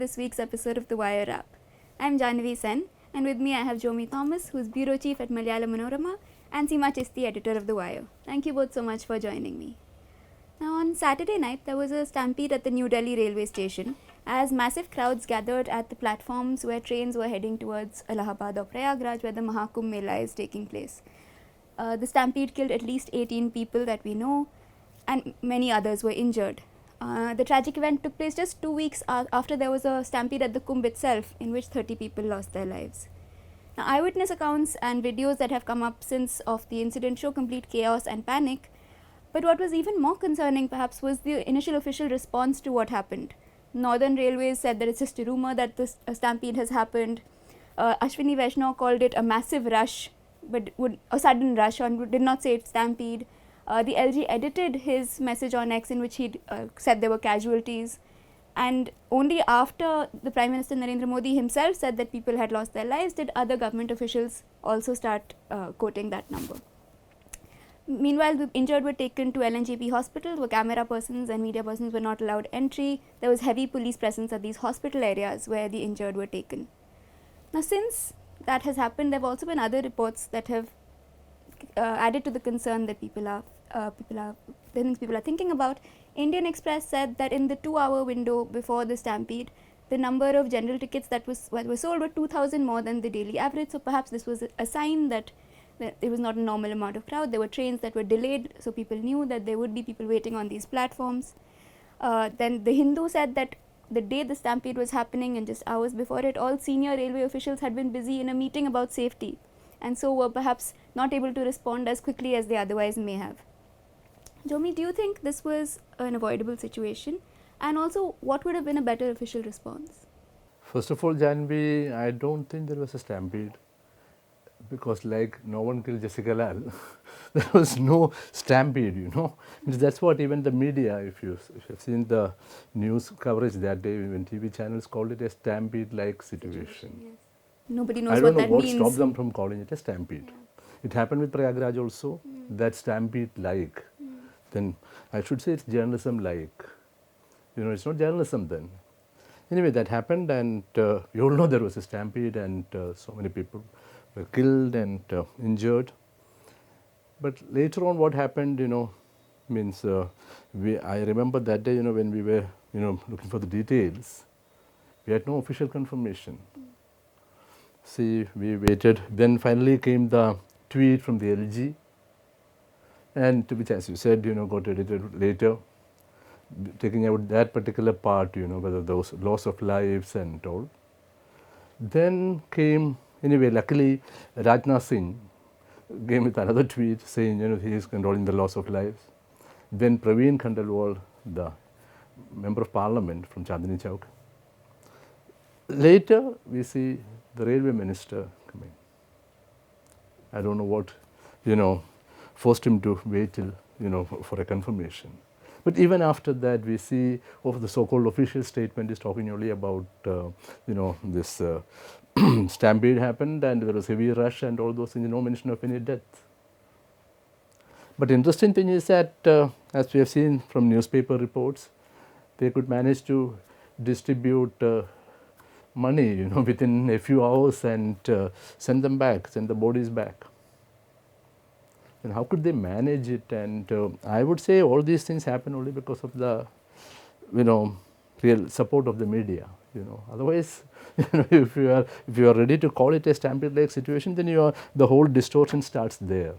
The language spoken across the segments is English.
this week's episode of The Wire Wrap. I'm Janvi Sen, and with me I have Jomi Thomas, who's Bureau Chief at Malayalam Manorama, and Seema Chisti, editor of The Wire. Thank you both so much for joining me. Now, on Saturday night, there was a stampede at the New Delhi railway station as massive crowds gathered at the platforms where trains were heading towards Allahabad or Prayagaraj, where the Maha Kumbh Mela is taking place. The stampede killed at least 18 people that we know, and many others were injured. The tragic event took place just 2 weeks after there was a stampede at the Kumbh itself, in which 30 people lost their lives. Now, eyewitness accounts and videos that have come up since of the incident show complete chaos and panic, but what was even more concerning perhaps was the initial official response to what happened. Northern Railways said that it's just a rumour that this stampede has happened. Ashwini Vaishnaw called it a massive rush, but a sudden rush, and did not say it's stampede. The LG edited his message on X, in which he said there were casualties, and only after the Prime Minister Narendra Modi himself said that people had lost their lives did other government officials also start quoting that number. Meanwhile, the injured were taken to LNJP hospital, where camera persons and media persons were not allowed entry. There was heavy police presence at these hospital areas where the injured were taken. Now, since that has happened, there have also been other reports that have added to the concern that people are thinking about. Indian Express said that in the 2-hour window before the stampede, the number of general tickets that were sold were 2,000 more than the daily average. So perhaps this was a sign that it was not a normal amount of crowd. There were trains that were delayed, so people knew that there would be people waiting on these platforms. Then the Hindu said that the day the stampede was happening and just hours before it, all senior railway officials had been busy in a meeting about safety, and so were perhaps not able to respond as quickly as they otherwise may have. Jomi, do you think this was an avoidable situation? And also, what would have been a better official response? First of all, Janvi, I don't think there was a stampede, because like no one killed Jessica Lal. There was no stampede, you know. That's what even the media, if you've seen the news coverage that day, when TV channels called it a stampede-like situation. Yes. Nobody knows what that means. I don't know what stopped them from calling it a stampede. Yeah. It happened with Prayagaraj also, that stampede-like. Then I should say it's journalism-like. You know, it's not journalism then. Anyway, that happened, and you all know there was a stampede, and so many people were killed and injured. But later on, what happened, you know, means I remember that day, you know, when we were, you know, looking for the details, we had no official confirmation. See, we waited. Then finally came the tweet from the LG, and to which, as you said, you know, got edited later, taking out that particular part, you know, whether those loss of lives and all. Then came, anyway, luckily, Rajnath Singh came with another tweet saying, you know, he is controlling the loss of lives. Then Praveen Khandelwal, the member of parliament from Chandni Chowk. Later, we see the railway minister coming. I don't know what, you know, forced him to wait till, you know, for a confirmation. But even after that, we see the so-called official statement is talking only about, you know, this stampede happened and there was heavy rush and all those things, no mention of any death. But interesting thing is that, as we have seen from newspaper reports, they could manage to distribute money, you know, within a few hours and send the bodies back. And how could they manage it? And I would say all these things happen only because of the, you know, real support of the media. You know, otherwise, you know, if you are ready to call it a stampede-like situation, then the whole distortion starts there.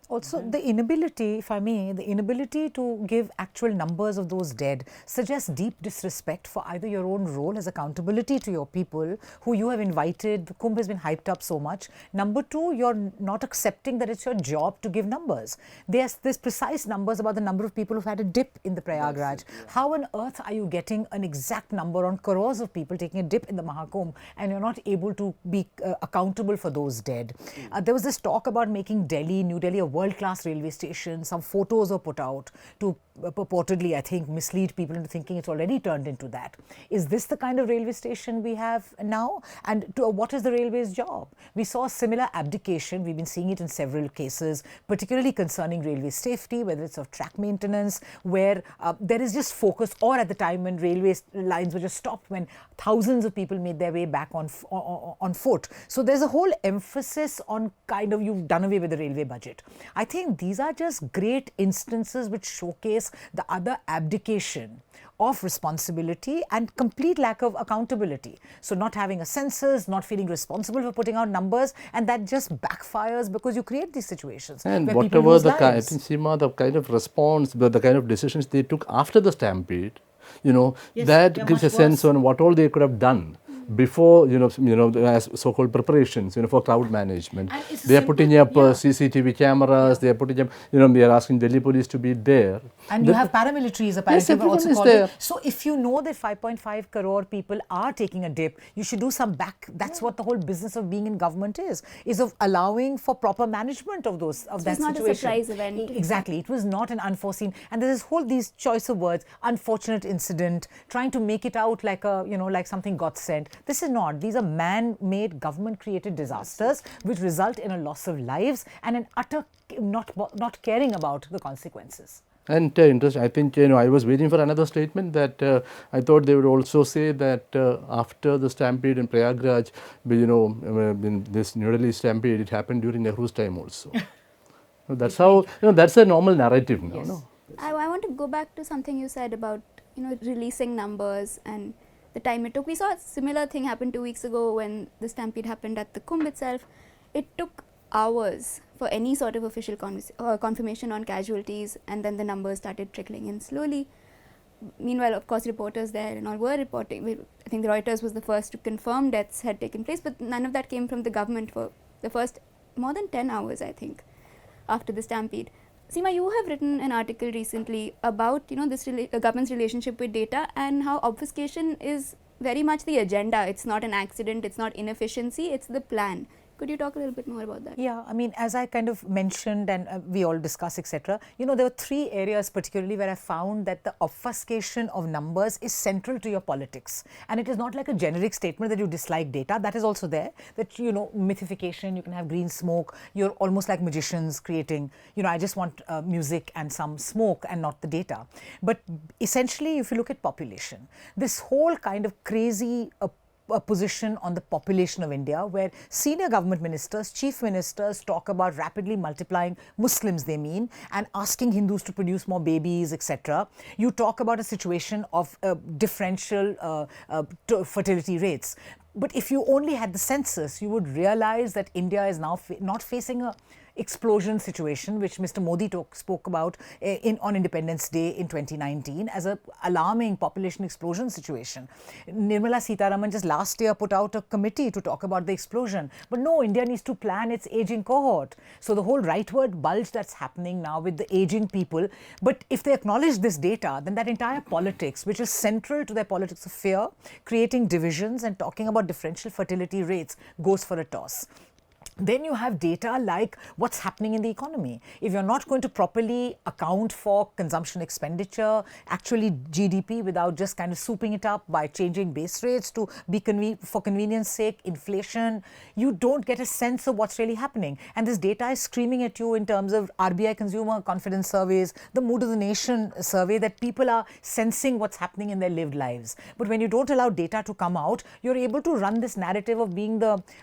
Also, the inability, if I may, the inability to give actual numbers of those dead suggests deep disrespect for either your own role as accountability to your people who you have invited. The Kumbh has been hyped up so much. Number two, you're not accepting that it's your job to give numbers. There's precise numbers about the number of people who've had a dip in the Prayagraj. Yeah. How on earth are you getting an exact number on crores of people taking a dip in the Maha Kumbh and you're not able to be accountable for those dead? There was this talk about making New Delhi a world-class railway station. Some photos were put out to purportedly, I think, mislead people into thinking it's already turned into that. Is this the kind of railway station we have now? And what is the railway's job? We saw a similar abdication. We've been seeing it in several cases, particularly concerning railway safety, whether it's of track maintenance, where there is just focus, or at the time when railway lines were just stopped, when thousands of people made their way back on foot. So there's a whole emphasis on kind of, you've done away with the railway budget. I think these are just great instances which showcase the other abdication of responsibility and complete lack of accountability. So not having a census, not feeling responsible for putting out numbers, and that just backfires because you create these situations. And where whatever people lose the kind, I lives. think, Seema, the kind of response, the kind of decisions they took after the stampede, Yes, that they're gives a much sense worse. on what all they could have done before, as so-called preparations, for crowd management. And it's a They are simple- putting up yeah. CCTV cameras. They are putting up, they are asking Delhi police to be there. And you have paramilitaries apparently were everyone also is called in. there. So if you know that 5.5 crore people are taking a dip, you should do some back. That's what the whole business of being in government is of allowing for proper management of those that it's not a situation. surprise event. Exactly, it was not an unforeseen. And there's these choice of words: unfortunate incident, trying to make it out like like something God sent. This is not. These are man-made, government-created disasters which result in a loss of lives and an utter not caring about the consequences. And interesting, I think, I was waiting for another statement that I thought they would also say that after the stampede in Prayagaraj, in this New Delhi stampede, it happened during Nehru's time also. That's how, that's a normal narrative now. Yes. No? I want to go back to something you said about releasing numbers and the time it took. We saw a similar thing happen 2 weeks ago when the stampede happened at the Kumbh itself. It took hours for any sort of official confirmation on casualties, and then the numbers started trickling in slowly. Meanwhile, of course, reporters there and all were reporting. I think the Reuters was the first to confirm deaths had taken place, but none of that came from the government for the first more than 10 hours, I think, after the stampede. Seema, you have written an article recently about this government's relationship with data and how obfuscation is very much the agenda. It's not an accident, it's not inefficiency, it's the plan. Could you talk a little bit more about that? Yeah, I mean, as I kind of mentioned and we all discuss, etc., there were 3 areas particularly where I found that the obfuscation of numbers is central to your politics. And it is not like a generic statement that you dislike data. That is also there. That, mythification, you can have green smoke. You're almost like magicians creating, I just want music and some smoke and not the data. But essentially, if you look at population, this whole kind of crazy a position on the population of India, where senior government ministers, chief ministers talk about rapidly multiplying Muslims, they mean, and asking Hindus to produce more babies, etc. You talk about a situation of differential fertility rates. But if you only had the census, you would realize that India is now not facing a explosion situation, which Mr. Modi spoke about on Independence Day in 2019 as an alarming population explosion situation. Nirmala Sitharaman just last year put out a committee to talk about the explosion. But no, India needs to plan its aging cohort. So the whole rightward bulge that's happening now with the aging people, but if they acknowledge this data, then that entire politics, which is central to their politics of fear, creating divisions and talking about differential fertility rates, goes for a toss. Then you have data like what's happening in the economy. If you're not going to properly account for consumption expenditure, actually GDP, without just kind of souping it up by changing base rates to be for convenience sake, inflation, you don't get a sense of what's really happening. And this data is screaming at you in terms of RBI consumer confidence surveys, the mood of the nation survey, that people are sensing what's happening in their lived lives. But when you don't allow data to come out, you're able to run this narrative of being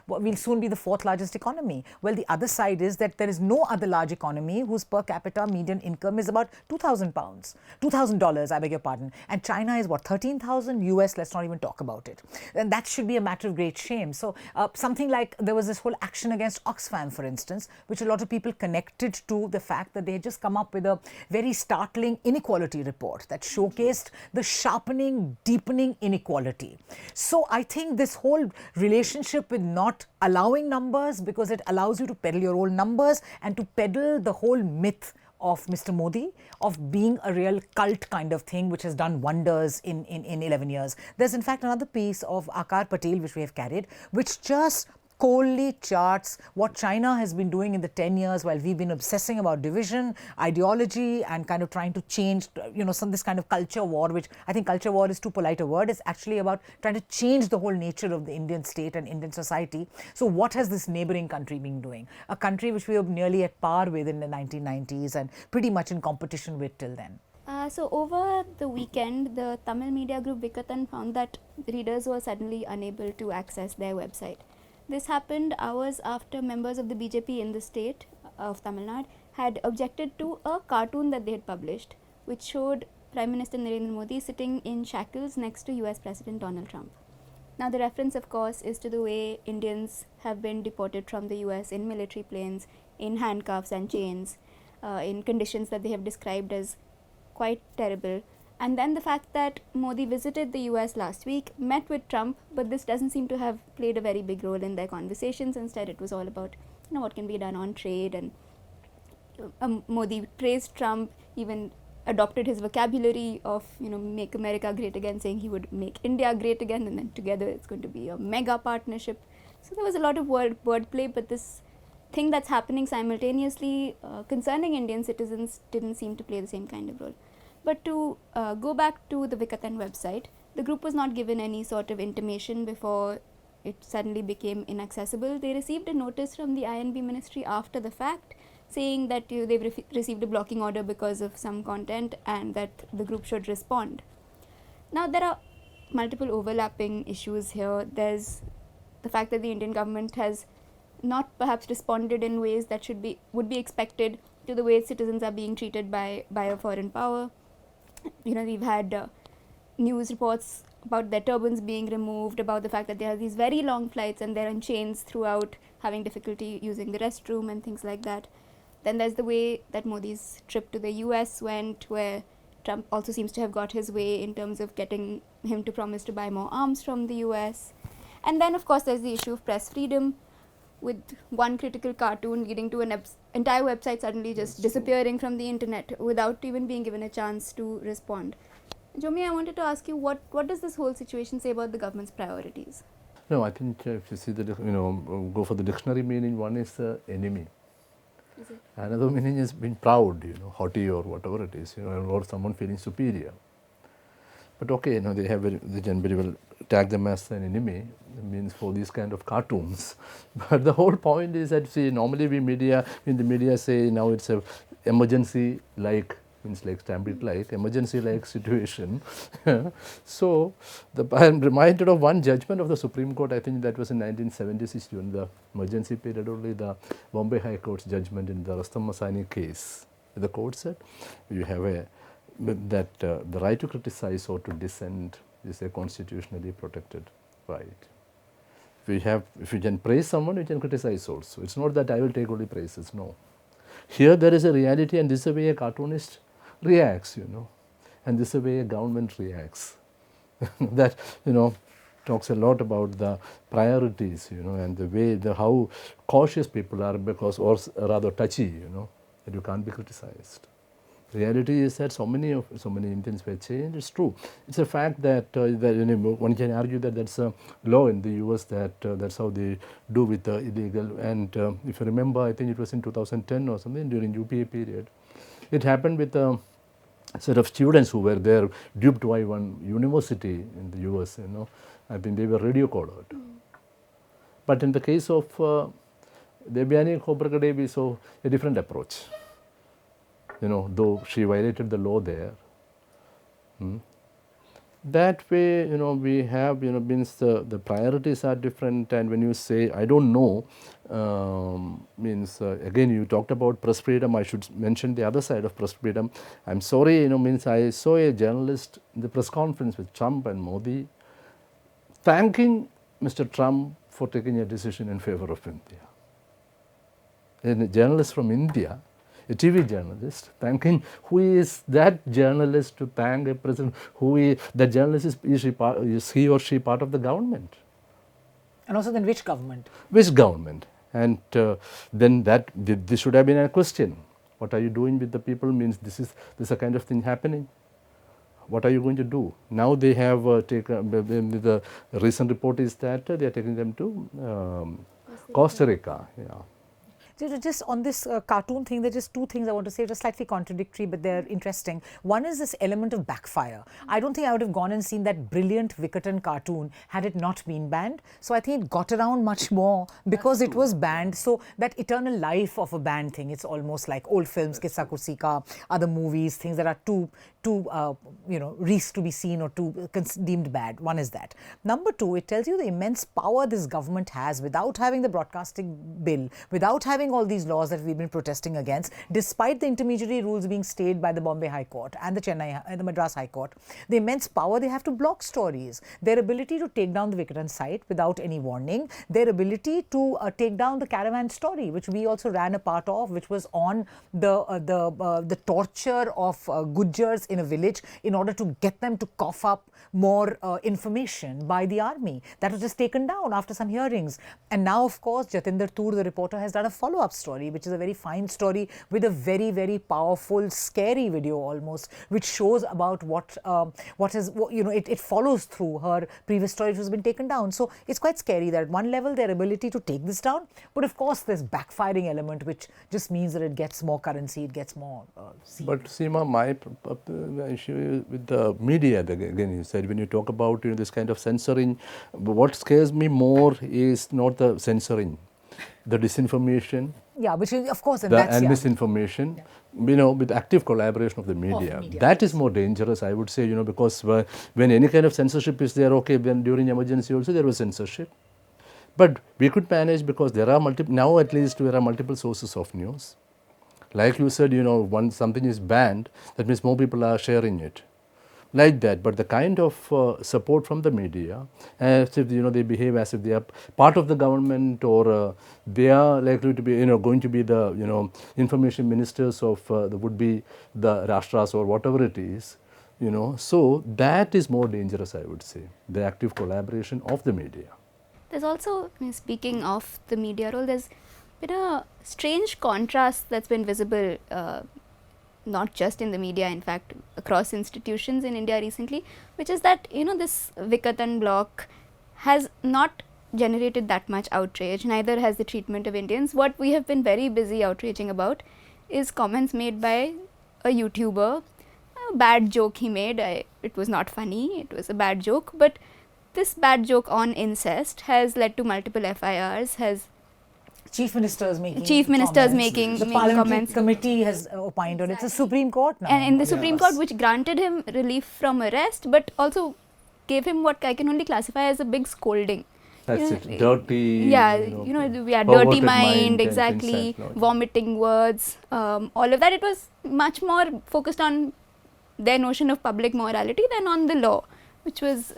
we'll soon be the 4th largest economy. Well, the other side is that there is no other large economy whose per capita median income is about $2,000, I beg your pardon. And China is what, 13,000? US, let's not even talk about it. And that should be a matter of great shame. So something like there was this whole action against Oxfam, for instance, which a lot of people connected to the fact that they had just come up with a very startling inequality report that showcased the sharpening, deepening inequality. So I think this whole relationship with not allowing numbers, because it allows you to peddle your own numbers and to peddle the whole myth of Mr. Modi, of being a real cult kind of thing, which has done wonders in 11 years. There's in fact another piece of Akar Patel, which we have carried, which just coldly charts what China has been doing in the 10 years while we've been obsessing about division, ideology, and kind of trying to change, this kind of culture war, which I think culture war is too polite a word. It's actually about trying to change the whole nature of the Indian state and Indian society. So what has this neighboring country been doing? A country which we were nearly at par with in the 1990s and pretty much in competition with till then. So over the weekend, the Tamil media group Vikatan found that readers were suddenly unable to access their website. This happened hours after members of the BJP in the state of Tamil Nadu had objected to a cartoon that they had published, which showed Prime Minister Narendra Modi sitting in shackles next to US President Donald Trump. Now the reference, of course, is to the way Indians have been deported from the US in military planes, in handcuffs and chains, in conditions that they have described as quite terrible. And then the fact that Modi visited the US last week, met with Trump, but this doesn't seem to have played a very big role in their conversations. Instead, it was all about what can be done on trade, and Modi praised Trump, even adopted his vocabulary of make America great again, saying he would make India great again, and then together it's going to be a mega partnership. So there was a lot of wordplay, but this thing that's happening simultaneously concerning Indian citizens didn't seem to play the same kind of role. But to go back to the Vikatan website, the group was not given any sort of intimation before it suddenly became inaccessible. They received a notice from the INB ministry after the fact, saying that they've received a blocking order because of some content and that the group should respond. Now there are multiple overlapping issues here. There's the fact that the Indian government has not perhaps responded in ways that would be expected to the way citizens are being treated by a foreign power. We've had news reports about their turbans being removed, about the fact that they have these very long flights and they're in chains throughout, having difficulty using the restroom and things like that. Then there's the way that Modi's trip to the US went, where Trump also seems to have got his way in terms of getting him to promise to buy more arms from the US. And then, of course, there's the issue of press freedom, with one critical cartoon leading to an entire website suddenly just disappearing from the internet without even being given a chance to respond. Jomi, I wanted to ask you, what does this whole situation say about the government's priorities? No, I think if you see the, go for the dictionary meaning, one is enemy. Is it? Another meaning is being proud, haughty or whatever it is, or someone feeling superior. But okay, they can very well tag them as an enemy, means for these kind of cartoons. But the whole point is that, see, normally in the media say now it's a emergency like, means like Stampede like, emergency like situation. So I'm reminded of one judgment of the Supreme Court, I think that was in 1976 during the emergency period only, the Bombay High Court's judgment in the Rastam Masani case. The court said you have that the right to criticize or to dissent is a constitutionally protected right. If you can praise someone, you can criticize also. It's not that I will take only praises, no. Here there is a reality, and this is the way a cartoonist reacts, and this is the way a government reacts. That, talks a lot about the priorities, and the way, how cautious people are or rather touchy, that you can't be criticized. The reality is that so many Indians were changed. It's true. It's a fact that one can argue that that's a law in the US, that that's how they do with the illegal. And if you remember, I think it was in 2010 or something during UPA period. It happened with a set of students who were there, duped by one university in the US. I think they were radio collared. But in the case of Debyani Khobragade, we saw a different approach. Though she violated the law there. That way, we have, means the priorities are different. And when you say, I don't know, means again, you talked about press freedom. I should mention the other side of press freedom. I'm sorry, means I saw a journalist in the press conference with Trump and Modi thanking Mr. Trump for taking a decision in favor of India. And a journalist from India, a TV journalist, thanking, who is that journalist to thank a president? That journalist is he or she part of the government? And also then which government? Which government? And then this should have been a question. What are you doing with the people? Means this is a kind of thing happening. What are you going to do? Now they have taken, the recent report is that they are taking them to Costa Rica, yeah. Just on this cartoon thing, there are just two things I want to say. Just slightly contradictory, but they're interesting. One is this element of backfire. I don't think I would have gone and seen that brilliant Vikatan cartoon had it not been banned. So I think it got around much more because it was banned. So that eternal life of a banned thing, it's almost like old films, Kissa Kusi Ka, other movies, things that are too reeks to be seen or too deemed bad. One is that. Number two, it tells you the immense power this government has without having the broadcasting bill, without having all these laws that we've been protesting against, despite the intermediary rules being stayed by the Bombay High Court and the Madras High Court. The immense power they have to block stories, their ability to take down the Vikatan site without any warning, their ability to take down the caravan story, which we also ran a part of, which was on the torture of Gujars in a village in order to get them to cough up more information by the army. That was just taken down after some hearings. And now, of course, Jatinder Toor, the reporter, has done a follow-up story, which is a very fine story with a very, very powerful, scary video almost, which shows about it follows through her previous story, which has been taken down. So it's quite scary that at one level, their ability to take this down, but of course, there's backfiring element, which just means that it gets more currency, it gets more But Seema, my issue with the media, again, you said, when you talk about this kind of censoring, what scares me more is not the censoring, the disinformation. Yeah, which is, of course, and misinformation, with active collaboration of the media. That is more dangerous, I would say, because when any kind of censorship is there, okay, when during emergency also there was censorship. But we could manage because there are now at least there are multiple sources of news. Like you said, once something is banned, that means more people are sharing it. Like that, but the kind of support from the media, as if they behave as if they are part of the government, or they are likely to be going to be the information ministers of the would be the Rashtras or whatever it is, so that is more dangerous, I would say, the active collaboration of the media. There's also, speaking of the media role, there's been a strange contrast that's been visible. Not just in the media, in fact, across institutions in India recently, which is that, this Vikatan block has not generated that much outrage, neither has the treatment of Indians. What we have been very busy outraging about is comments made by a YouTuber, a bad joke he made. It was not funny, it was a bad joke, but this bad joke on incest has led to multiple FIRs, has Chief Ministers making the Parliamentary comments. Committee has opined on it. It's a Supreme Court now. And in the Supreme Court, which granted him relief from arrest, but also gave him what I can only classify as a big scolding. That's it, dirty. Yeah, we had dirty mind, exactly, vomiting words, all of that. It was much more focused on their notion of public morality than on the law, which was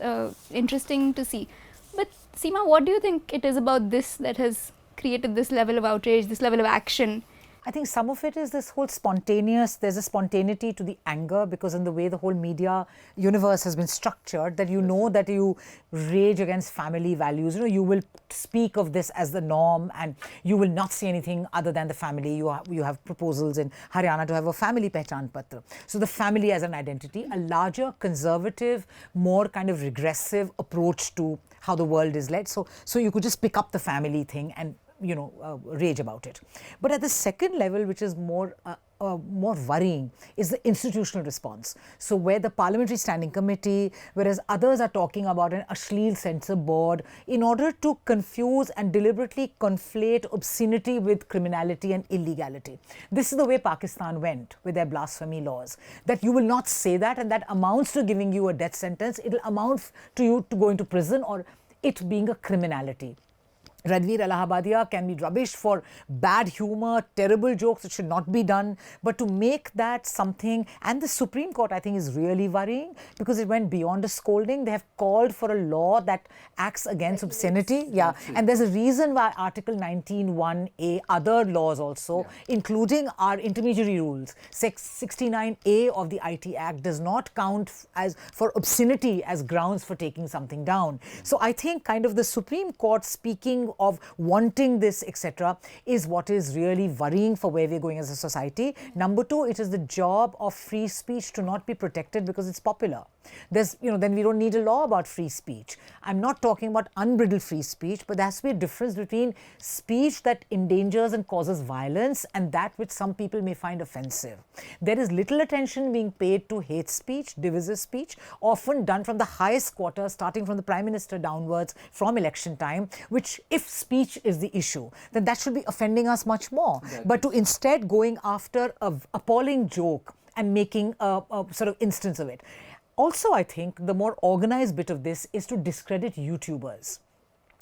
interesting to see. But Seema, what do you think it is about this that has created this level of outrage, this level of action? I think some of it is this whole there's a spontaneity to the anger, because in the way the whole media universe has been structured, that that you rage against family values. You will speak of this as the norm and you will not see anything other than the family. You have proposals in Haryana to have a family pehchan patra. So the family as an identity, a larger conservative, more kind of regressive approach to how the world is led. So you could just pick up the family thing and rage about it. But at the second level, which is more worrying, is the institutional response. So where the Parliamentary Standing Committee, whereas others are talking about an Ashleel Censor Board, in order to confuse and deliberately conflate obscenity with criminality and illegality. This is the way Pakistan went with their blasphemy laws, that you will not say that, and that amounts to giving you a death sentence. It will amount to you to going to prison, or it being a criminality. Ranveer Allahabadia can be rubbished for bad humor, terrible jokes. It should not be done. But to make that something, and the Supreme Court, I think, is really worrying, because it went beyond a scolding. They have called for a law that acts against obscenity. Yeah, and there's a reason why Article 19(1)(a), other laws also, including our intermediary rules, 69A of the IT Act, does not count as for obscenity as grounds for taking something down. So I think kind of the Supreme Court speaking of wanting this, etc., is what is really worrying for where we're going as a society. Number two, it is the job of free speech to not be protected because it's popular. There's, then we don't need a law about free speech. I'm not talking about unbridled free speech, but there has to be a difference between speech that endangers and causes violence and that which some people may find offensive. There is little attention being paid to hate speech, divisive speech, often done from the highest quarter, starting from the Prime Minister downwards from election time, which, if speech is the issue, then that should be offending us much more. But to instead going after an appalling joke and making a sort of instance of it. Also, I think the more organized bit of this is to discredit YouTubers,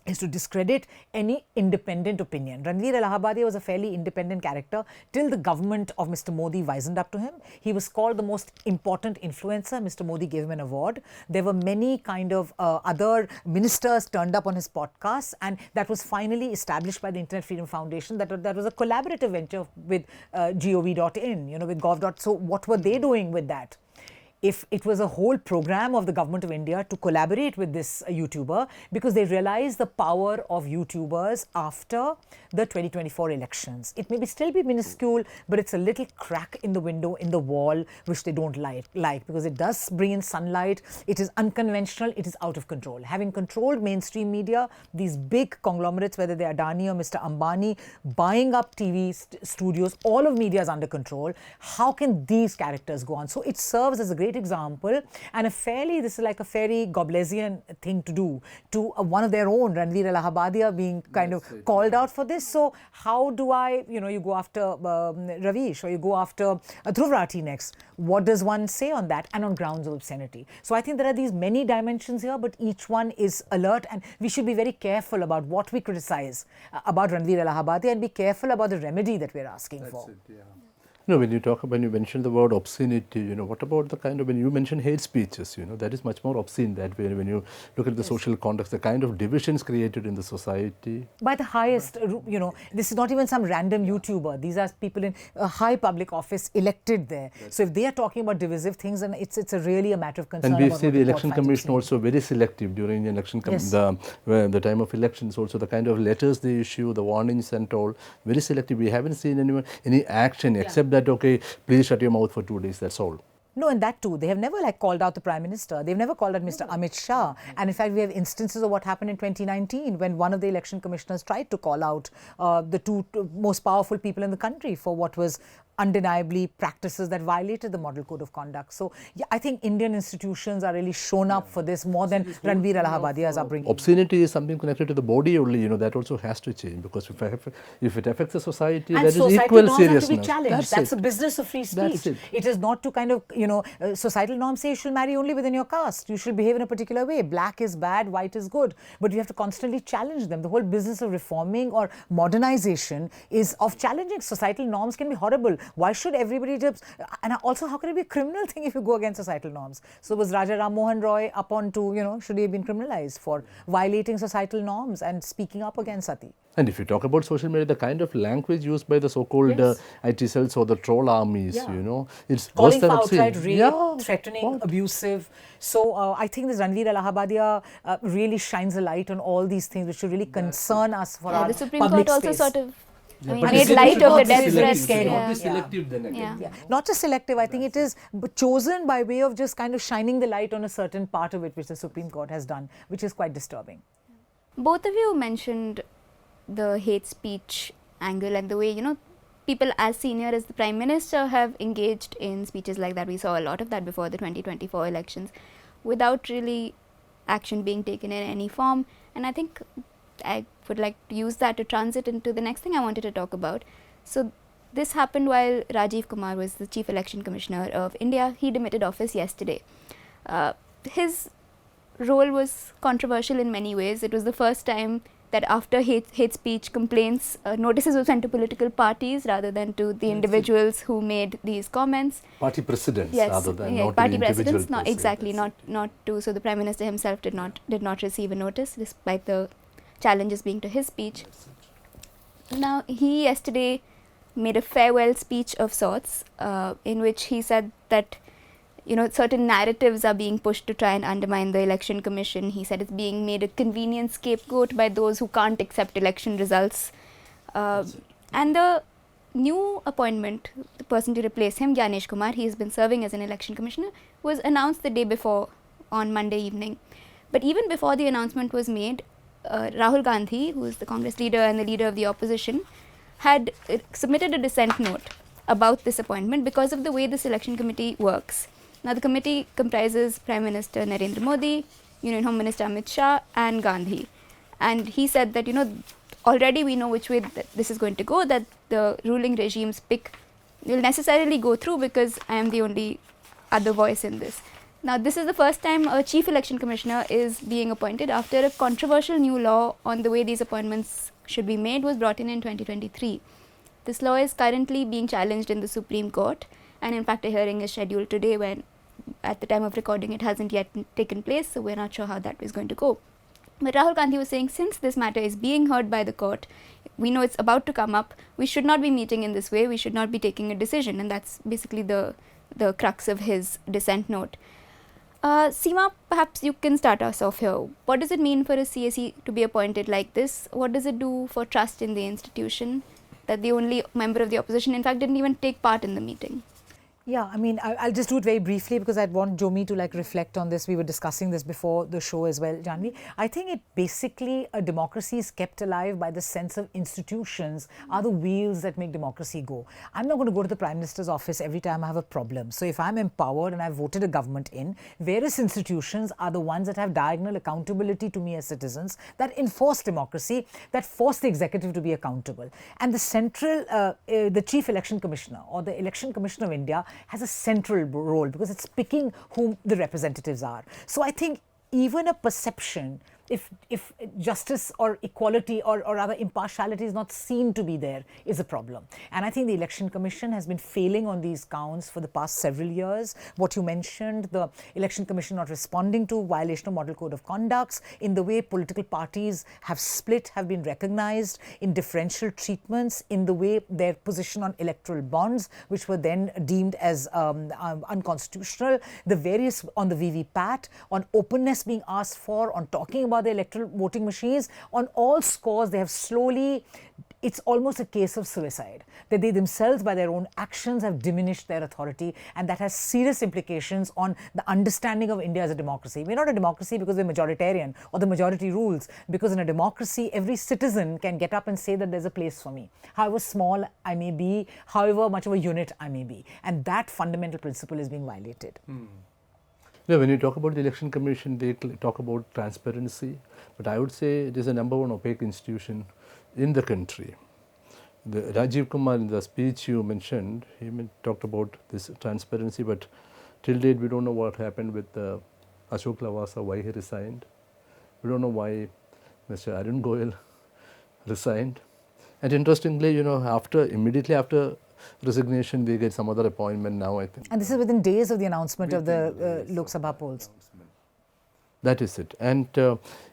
is to discredit any independent opinion. Ranveer Allahabadi was a fairly independent character till the government of Mr. Modi wisened up to him. He was called the most important influencer. Mr. Modi gave him an award. There were many kind of other ministers turned up on his podcasts, and that was finally established by the Internet Freedom Foundation. That was a collaborative venture with gov.in, with gov. So what were they doing with that? If it was a whole program of the government of India to collaborate with this YouTuber, because they realized the power of YouTubers after the 2024 elections. It may still be minuscule, but it's a little crack in the window, in the wall, which they don't like because it does bring in sunlight. It is unconventional. It is out of control. Having controlled mainstream media, these big conglomerates, whether they're Adani or Mr. Ambani, buying up TV studios, all of media is under control. How can these characters go on? So it serves as a great example and this is like a very Goebbelsian thing to do to one of their own, Ranveer Allahabadia, being kind of called out for this. So how do I, you go after Ravish or you go after Dhruv Rathi next? What does one say on that and on grounds of obscenity? So I think there are these many dimensions here, but each one is alert, and we should be very careful about what we criticize about Ranveer Allahabadia and be careful about the remedy that we're asking for. No, when you mention the word obscenity, what about the kind of, when you mention hate speeches, that is much more obscene that way. When you look at the social context, the kind of divisions created in the society. By the highest, this is not even some random YouTuber. These are people in a high public office elected there. So if they are talking about divisive things, then it's really a matter of concern. And we see the election commission also very selective during the election, the time of elections also, the kind of letters they issue, the warnings and all, very selective. We haven't seen any action except that, okay, please shut your mouth for 2 days, that's all. No, and that too. They have never called out the Prime Minister. They've never called out Mr. Amit Shah. And in fact, we have instances of what happened in 2019 when one of the election commissioners tried to call out the two most powerful people in the country for what was undeniably practices that violated the model code of conduct. So I think Indian institutions are really shown up for this more than Ranveer Allahabadia's upbringing. Obscenity is something connected to the body only, that also has to change, because if it affects the society, and that is equal seriousness. Have to be challenged. That's the business of free speech. It is not to kind of, societal norms say you should marry only within your caste. You should behave in a particular way. Black is bad, white is good. But you have to constantly challenge them. The whole business of reforming or modernization is of challenging. Societal norms can be horrible. Why should everybody just, and also how can it be a criminal thing if you go against societal norms? So was Raja Ram Mohan Roy up on to, should he have been criminalized for violating societal norms and speaking up against sati? And if you talk about social media, the kind of language used by the so-called IT cells or the troll armies, it's calling for outright rape, threatening, abusive. So I think this Ranveer Allahabadia really shines a light on all these things which should really concern us for our the Supreme public Court also space. sort of made light of the death threats. Selective then again. Not just selective, I think it is chosen by way of just kind of shining the light on a certain part of it which the Supreme Court has done, which is quite disturbing. Both of you mentioned the hate speech angle and the way, people as senior as the Prime Minister have engaged in speeches like that. We saw a lot of that before the 2024 elections without really action being taken in any form. And I think I would like to use that to transit into the next thing I wanted to talk about. So this happened while Rajiv Kumar was the Chief Election Commissioner of India. He demitted office yesterday. His role was controversial in many ways. It was the first time that after hate speech complaints, notices were sent to political parties rather than to the individuals who made these comments. Party presidents rather than not party the presidents, individual. not exactly, not to. So the Prime Minister himself did not receive a notice, despite the challenges being to his speech. Now he yesterday made a farewell speech of sorts, in which he said that certain narratives are being pushed to try and undermine the election commission. He said it's being made a convenient scapegoat by those who can't accept election results. And the new appointment, the person to replace him, Gyanesh Kumar, he has been serving as an election commissioner, was announced the day before on Monday evening. But even before the announcement was made, Rahul Gandhi, who is the Congress leader and the leader of the opposition, had submitted a dissent note about this appointment because of the way this election committee works. Now, the committee comprises Prime Minister Narendra Modi, Union Home Minister Amit Shah, and Gandhi. And he said that, already we know which way this is going to go, that the ruling regime's pick will necessarily go through because I am the only other voice in this. Now, this is the first time a chief election commissioner is being appointed after a controversial new law on the way these appointments should be made was brought in 2023. This law is currently being challenged in the Supreme Court, and in fact a hearing is scheduled today when at the time of recording it hasn't yet taken place, so we're not sure how that is going to go. But Rahul Gandhi was saying, since this matter is being heard by the court, we know it's about to come up, we should not be meeting in this way, we should not be taking a decision, and that's basically the crux of his dissent note. Seema, perhaps you can start us off here. What does it mean for a CEC to be appointed like this? What does it do for trust in the institution that the only member of the opposition, in fact, didn't even take part in the meeting? Yeah, I mean, I'll just do it very briefly because I'd want Jomi to reflect on this. We were discussing this before the show as well, Janvi. I think it basically, a democracy is kept alive by the sense of institutions are the wheels that make democracy go. I'm not going to go to the Prime Minister's office every time I have a problem. So if I'm empowered and I've voted a government in, various institutions are the ones that have diagonal accountability to me as citizens, that enforce democracy, that force the executive to be accountable. And the central, the Chief Election Commissioner or the Election Commissioner of India has a central role because it's picking whom the representatives are. So I think even a perception, if justice or equality or rather impartiality is not seen to be there, is a problem. And I think the Election Commission has been failing on these counts for the past several years. What you mentioned, the Election Commission not responding to violation of Model Code of Conducts, in the way political parties have split, have been recognized, in differential treatments, in the way their position on electoral bonds, which were then deemed as unconstitutional, the various on the VVPAT, on openness being asked for, on talking about the electoral voting machines, on all scores they have slowly, it's almost a case of suicide, that they themselves by their own actions have diminished their authority, and that has serious implications on the understanding of India as a democracy. We're not a democracy because we're majoritarian or the majority rules, because in a democracy every citizen can get up and say that there's a place for me, however small I may be, however much of a unit I may be, and that fundamental principle is being violated. Yeah, when you talk about the Election Commission, they talk about transparency, but I would say it is a number one opaque institution in the country. Rajiv Kumar, in the speech you mentioned, he talked about this transparency, but till date we don't know what happened with Ashok Lavasa, why he resigned. We don't know why Mr. Arun Goyal resigned. And interestingly, immediately after resignation, they get some other appointment now, I think. And this is within days of the announcement of the Lok Sabha polls. That is it. And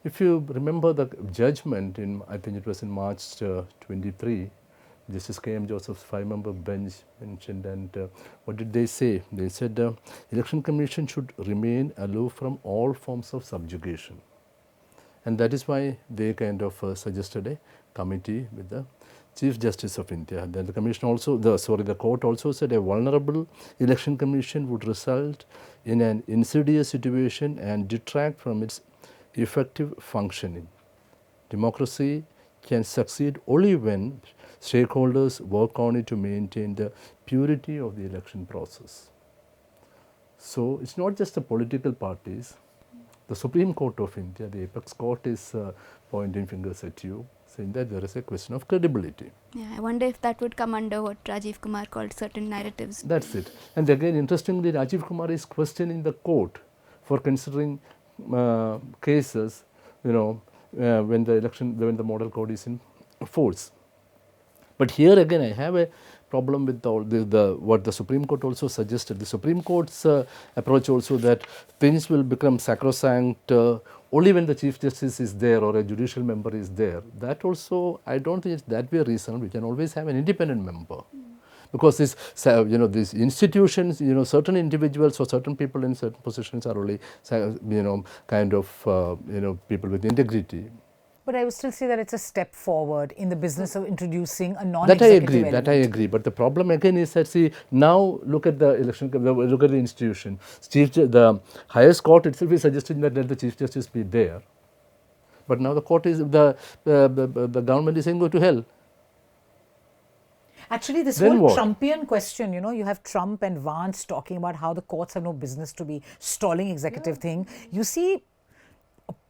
if you remember the judgment I think it was in March 23, Justice K.M. Joseph's 5-member bench mentioned, and what did they say? They said Election Commission should remain aloof from all forms of subjugation. And that is why they kind of suggested a committee with the Chief Justice of India. Then the commission also, the court also said a vulnerable election commission would result in an insidious situation and detract from its effective functioning. Democracy can succeed only when stakeholders work on it to maintain the purity of the election process. So it's not just the political parties. The Supreme Court of India, the apex court, is pointing fingers at you, saying that there is a question of credibility. Yeah, I wonder if that would come under what Rajiv Kumar called certain narratives. That's it. And again, interestingly, Rajiv Kumar is questioning the court for considering cases, when the model code is in force. But here again, I have a problem with what the Supreme Court also suggested. The Supreme Court's approach also that things will become sacrosanct only when the Chief Justice is there or a judicial member is there. That also, I don't think it's that way reasonable. We can always have an independent member. because this, these institutions, certain individuals or certain people in certain positions are only, kind of, people with integrity. But I would still say that it's a step forward in the business of introducing a That I non-executive agree. element. That I agree. But the problem again is that, see, now look at the election. Look at the institution. The highest court itself is suggesting that let the Chief Justice be there. But now the court is the government is saying go to hell. Actually, this Then whole what? Trumpian question, you have Trump and Vance talking about how the courts have no business to be stalling executive thing. You see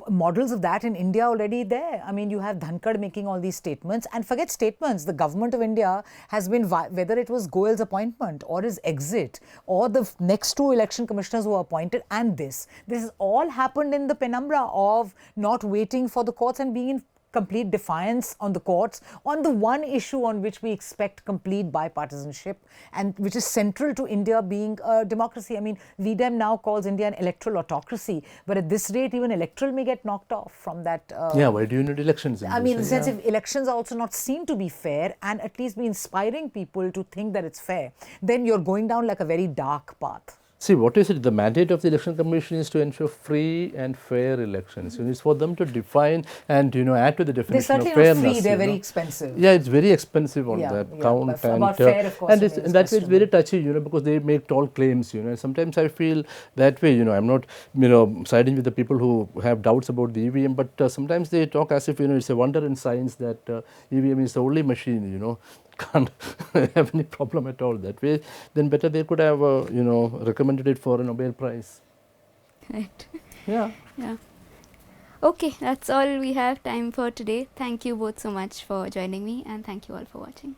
models of that in India already there. I mean, you have Dhankad making all these statements, and forget statements. The government of India has been, whether it was Goel's appointment or his exit or the next two election commissioners who were appointed, and this has all happened in the penumbra of not waiting for the courts and being in complete defiance on the courts on the one issue on which we expect complete bipartisanship and which is central to India being a democracy. I mean, VDEM now calls India an electoral autocracy, but at this rate, even electoral may get knocked off from that. Yeah, why do you need elections? I mean, in the sense, if elections are also not seen to be fair and at least be inspiring people to think that it's fair, then you're going down like a very dark path. See, what is it? The mandate of the Election Commission is to ensure free and fair elections. It's for them to define and add to the They're definition of certainly fairness. not free, they're very expensive. Yeah, it's very expensive on Yeah, that yeah, count, but about fair, of course, and remains in that way it's very questionable. touchy, because they make tall claims. Sometimes I feel that way. I'm not, siding with the people who have doubts about the EVM, but sometimes they talk as if it's a wonder in science that EVM is the only machine. Can't have any problem at all that way. Then better they could have recommended it for a Nobel Prize. Right. Yeah. Yeah. Okay, that's all we have time for today. Thank you both so much for joining me, and thank you all for watching.